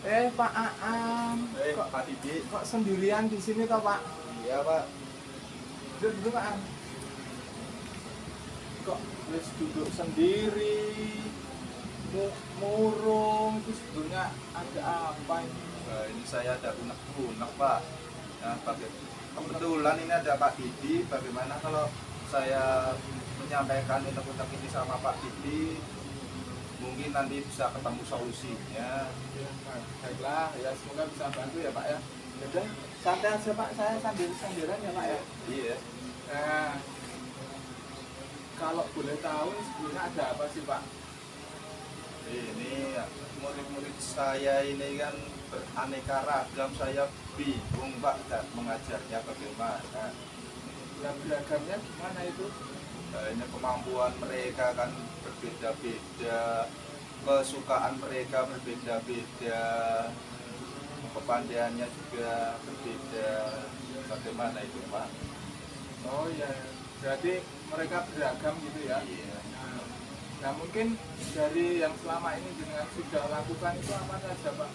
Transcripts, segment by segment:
Pak Aan, Pak Didi. kok sendirian di sini toh Pak? Iya Pak. Duduk dulu Pak Aan. Kok wis duduk sendiri, murung, itu sebetulnya ada apa ini? Ini saya ada unek-unek Pak. Nah, kebetulan ini ada Pak Didi. Bagaimana kalau saya menyampaikan unek-unek ini sama Pak Didi? Mungkin nanti bisa ketemu solusinya. Ya, baiklah, ya semoga bisa bantu ya Pak ya. Jadi santai aja Pak, saya sambil sambilan ya Pak ya. Iya. Nah, kalau boleh tahu sebetulnya ada apa sih Pak? Ini murid-murid saya ini kan beraneka ragam. Saya bingung Pak mengajarnya bagaimana. Yang beragamnya gimana itu? Ini kemampuan mereka kan berbeda-beda, kesukaan mereka berbeda-beda, kepandaiannya juga berbeda. Bagaimana itu Pak? Oh ya, berarti mereka beragam gitu ya? Iya. Nah mungkin dari yang selama ini dengan sudah lakukan itu apa saja Pak?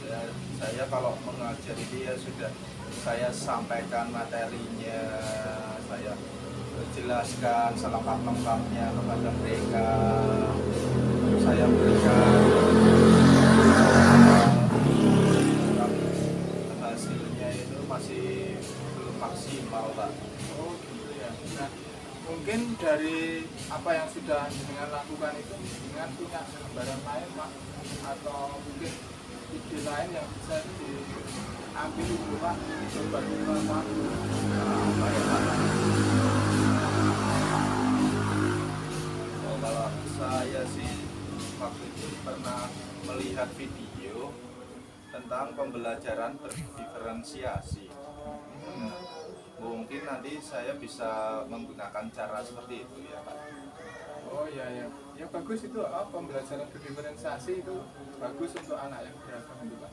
Ya, saya kalau mengajar ini ya sudah saya sampaikan materinya, saya jelaskan selengkap-lengkapnya kepada mereka. Saya berikan hasilnya itu masih belum maksimal Pak. Oh gitu ya. Nah mungkin dari apa yang sudah dengan lakukan itu dengan punya gambaran lain Pak, atau mungkin ide lain yang bisa diambil itu Pak, coba Pak. Apa ya Pak? Oh, kalau saya sih waktu itu pernah melihat video tentang pembelajaran berdiferensiasi. Nah, mungkin nanti saya bisa menggunakan cara seperti itu ya Pak. Oh iya ya, ya bagus itu pembelajaran berdiferensiasi itu bagus untuk anak yang beragam itu Pak.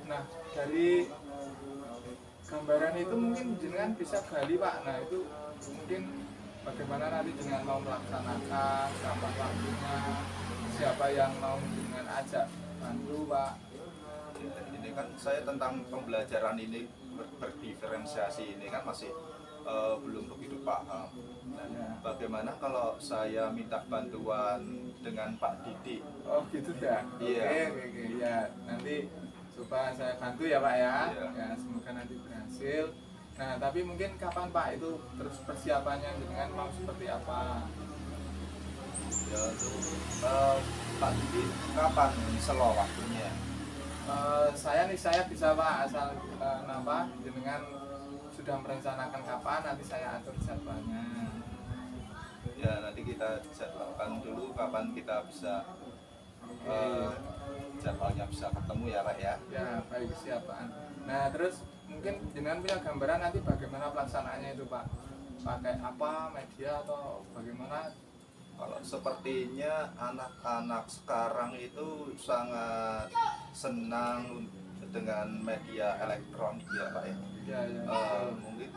Nah dari gambaran itu mungkin jenengan bisa gali Pak. Nah itu mungkin bagaimana nanti jenengan mau melaksanakan, kapan waktunya, siapa yang mau jenengan ajak bantu Pak. Ya, ini kan saya tentang pembelajaran ini berdiferensiasi ini kan masih belum begitu paham. Nah, bagaimana kalau saya minta bantuan dengan Pak Didi? Oh gitu ya. Iya. Oke. Ya nanti coba saya bantu ya Pak ya. Iya. Ya semoga nanti berhasil. Nah tapi mungkin kapan Pak itu terus persiapannya dengan mau seperti apa? Ya, untuk Pak Didi kapan slow waktunya? Saya bisa Pak asal jenengan sudah merencanakan kapan nanti saya atur jadwalnya. Ya, nanti kita jadwalkan dulu kapan kita bisa jadwalnya bisa ketemu ya Pak ya. Ya baik siap Pak. Nah terus mungkin jenengan punya gambaran nanti bagaimana pelaksanaannya itu Pak? Pakai apa, media atau bagaimana? Kalau sepertinya anak-anak sekarang itu sangat senang dengan media elektronik ya Pak ya. Ya. Mungkin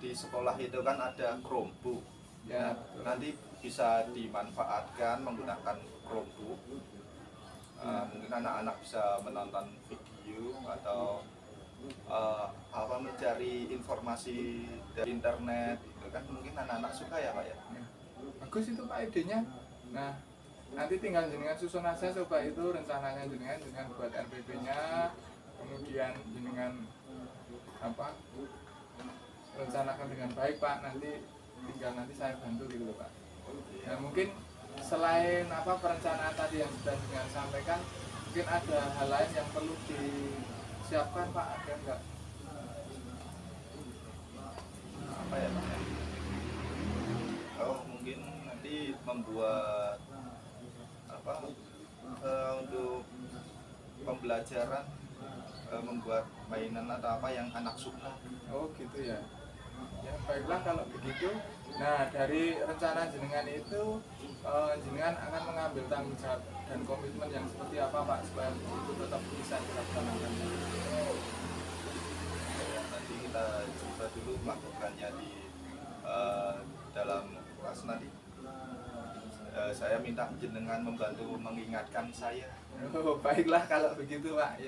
di sekolah itu kan ada Chromebook. Ya, Nah, nanti bisa dimanfaatkan menggunakan Chromebook. Mungkin anak-anak bisa menonton video atau apa mencari informasi dari internet itu kan mungkin anak-anak suka ya Pak ya. bagus itu Pak idenya. Nah nanti tinggal jenengan susun aja coba itu rencananya jenengan buat RPP-nya, kemudian jenengan rencanakan dengan baik Pak, nanti tinggal nanti saya bantu gitu loh Pak. Nah mungkin selain perencanaan tadi yang sudah jenengan sampaikan, mungkin ada hal lain yang perlu disiapkan Pak, ada enggak? Apa ya Pak? Oh, mungkin nanti membuat untuk pembelajaran, membuat mainan atau apa yang anak suka. Oh gitu ya. Ya baiklah kalau begitu. Nah dari rencana jenengan itu jenengan akan mengambil tanggung jawab dan komitmen yang seperti apa Pak supaya itu tetap bisa dilaksanakan. Ya, nanti kita coba dulu melakukannya di dalam kelas nanti. saya minta jenengan membantu mengingatkan saya. Oh, baiklah kalau begitu Pak.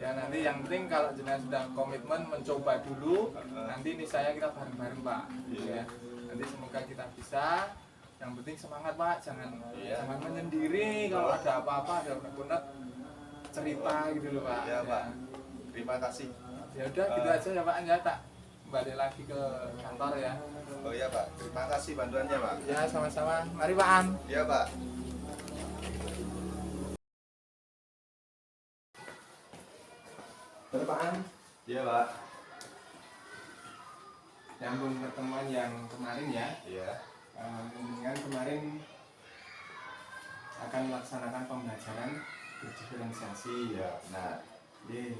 Ya nanti yang penting kalau jenengan sudah komitmen mencoba dulu, nanti ini saya kita bareng-bareng Pak. Iya. Ya. Nanti semoga kita bisa. Yang penting semangat Pak, jangan menyendiri. Kalau ada apa-apa, ada unek-unek cerita gitu loh Pak. Ya Pak. Terima kasih. Ya udah gitu aja ya Pak, ya tak balik lagi ke kantor ya. Oh iya Pak, terima kasih bantuannya Pak. Ya sama-sama. Mari Pak An. Iya Pak. Mari Pak An. Iya Pak. Nyambung pertemuan yang kemarin ya. Iya. Dengan kemarin akan melaksanakan pembelajaran berdiferensiasi. Iya, benar.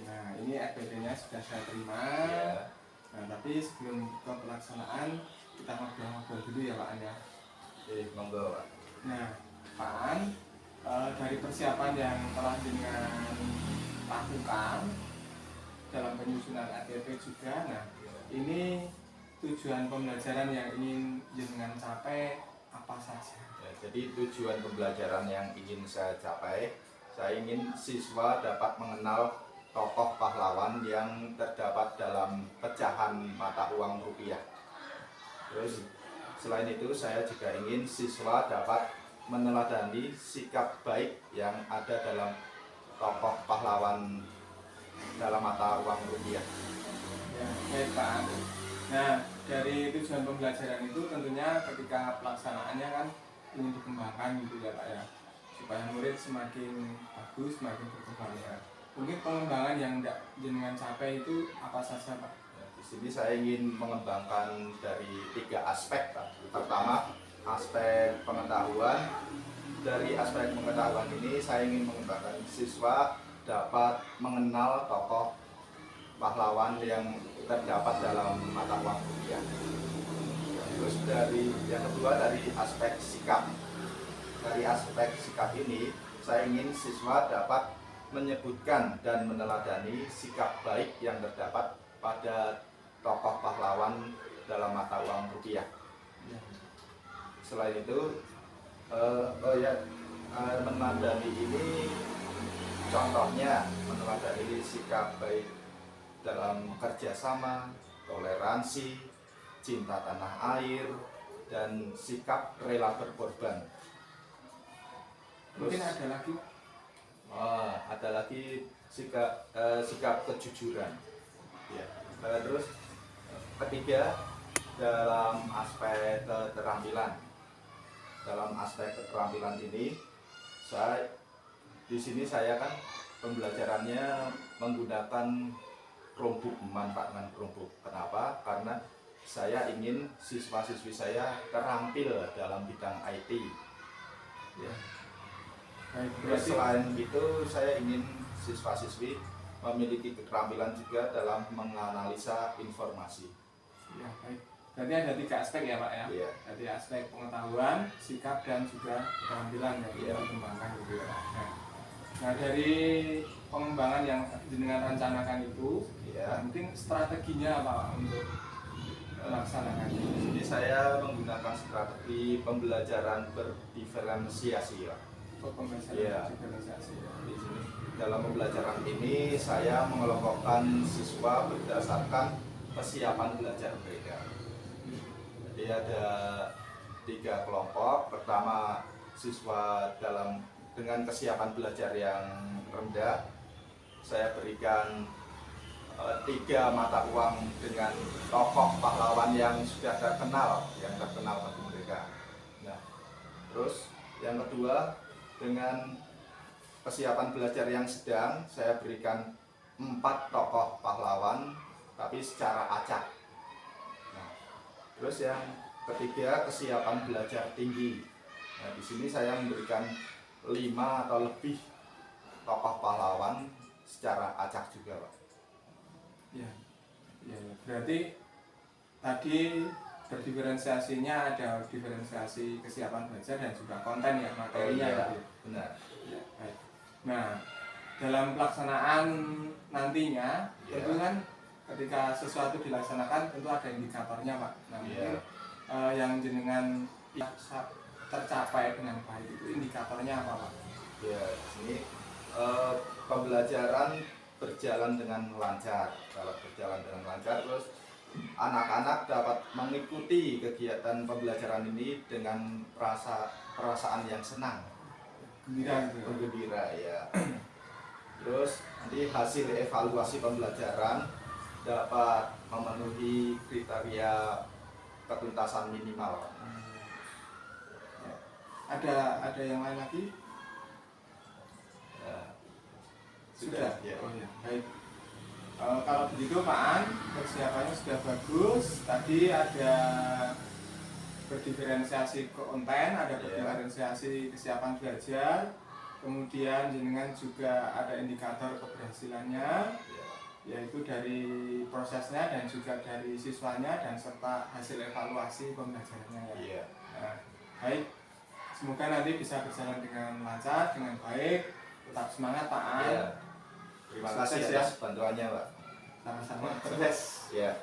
Nah ini RPT-nya sudah saya terima. Iya. Nah tapi sebelum ke pelaksanaan kita ngobrol-ngobrol dulu ya Pak An ya. Monggo Pak. Nah Pak An, dari persiapan yang telah dengan lakukan dalam penyusunan ATP juga, nah ini tujuan pembelajaran yang ingin jenengan capai apa saja? Ya, jadi tujuan pembelajaran yang ingin saya capai, saya ingin siswa dapat mengenal tokoh pahlawan yang terdapat dalam pecahan mata uang rupiah. Terus selain itu saya juga ingin siswa dapat meneladani sikap baik yang ada dalam tokoh pahlawan dalam mata uang rupiah. Ya, baik Pak. Nah, dari tujuan pembelajaran itu tentunya ketika pelaksanaannya kan ingin dikembangkan gitu ya Pak ya, supaya murid semakin bagus, semakin berkembang ya. Mungkin pengembangan yang tidak jenengan capai itu apa saja Pak? Ya, di sini saya ingin mengembangkan dari 3 aspek Pak. Pertama, aspek pengetahuan. Dari aspek pengetahuan ini saya ingin mengembangkan siswa dapat mengenal tokoh pahlawan yang terdapat dalam mata uang rupiah. Terus dari yang kedua dari aspek sikap. Dari aspek sikap ini saya ingin siswa dapat menyebutkan dan meneladani sikap baik yang terdapat pada tokoh pahlawan dalam mata uang rupiah. Selain itu, meneladani ini contohnya meneladani sikap baik dalam kerjasama, toleransi, cinta tanah air, dan sikap rela berkorban. Mungkin ada lagi? Ada lagi sikap kejujuran. Ya. Terus ketiga dalam aspek keterampilan. Dalam aspek keterampilan ini, di sini saya kan pembelajarannya menggunakan Chromebook, memanfaatkan Chromebook. Kenapa? Karena saya ingin siswa-siswi saya terampil dalam bidang IT. Ya. Terus selain itu saya ingin siswa-siswi memiliki keterampilan juga dalam menganalisa informasi. Ya, baik. Berarti ada 3 aspek ya Pak ya? Iya. Jadi aspek pengetahuan, sikap, dan juga keterampilan yang kita kembangkan gitu ya. Nah dari pengembangan yang jenengan rencanakan itu, mungkin strateginya apa Pak untuk melaksanakannya? Jadi saya menggunakan strategi pembelajaran berdiferensiasi ya. Pembelajaran diferensiasi. Di sini dalam pembelajaran ini saya mengelompokkan siswa berdasarkan kesiapan belajar mereka. Jadi ada 3 kelompok. Pertama, siswa dengan kesiapan belajar yang rendah, saya berikan 3 mata uang dengan tokoh pahlawan yang sudah terkenal bagi mereka. Nah, terus yang kedua, dengan kesiapan belajar yang sedang, saya berikan 4 tokoh pahlawan tapi secara acak. Nah, terus yang ketiga, kesiapan belajar tinggi. Nah, di sini saya memberikan 5 atau lebih tokoh pahlawan secara acak juga, Pak. Ya, berarti tadi berdiferensiasinya ada diferensiasi kesiapan belajar dan juga konten ya, materinya ya. Benar. Ya, baik. Nah, dalam pelaksanaan nantinya tentu kan ketika sesuatu dilaksanakan tentu ada indikatornya Pak. Nah, mungkin yang jenengan tercapai dengan baik itu indikatornya apa Pak? Ya, di sini pembelajaran berjalan dengan lancar. Kalau berjalan dengan lancar, terus anak-anak dapat mengikuti kegiatan pembelajaran ini dengan perasaan yang senang, Gembira gitu ya? bergembira ya. Terus nanti hasil evaluasi pembelajaran dapat memenuhi kriteria ketuntasan minimal. Ya. Ada yang lain lagi? Ya, Sudah. ya. Oh ya, baik. Kalau begitu Pak An, persiapannya sudah bagus. Tadi ada berdiferensiasi konten, ada berdiferensiasi kesiapan belajar. Kemudian jenengan juga ada indikator keberhasilannya, yaitu dari prosesnya dan juga dari siswanya dan serta hasil evaluasi pembelajarannya ya. Iya. Nah, baik. Semoga nanti bisa berjalan dengan lancar, dengan baik. Tetap semangat Pak An. Iya. Terima kasih Sukses, atas bantuannya, Pak. Sama-sama. Sukses. Ya.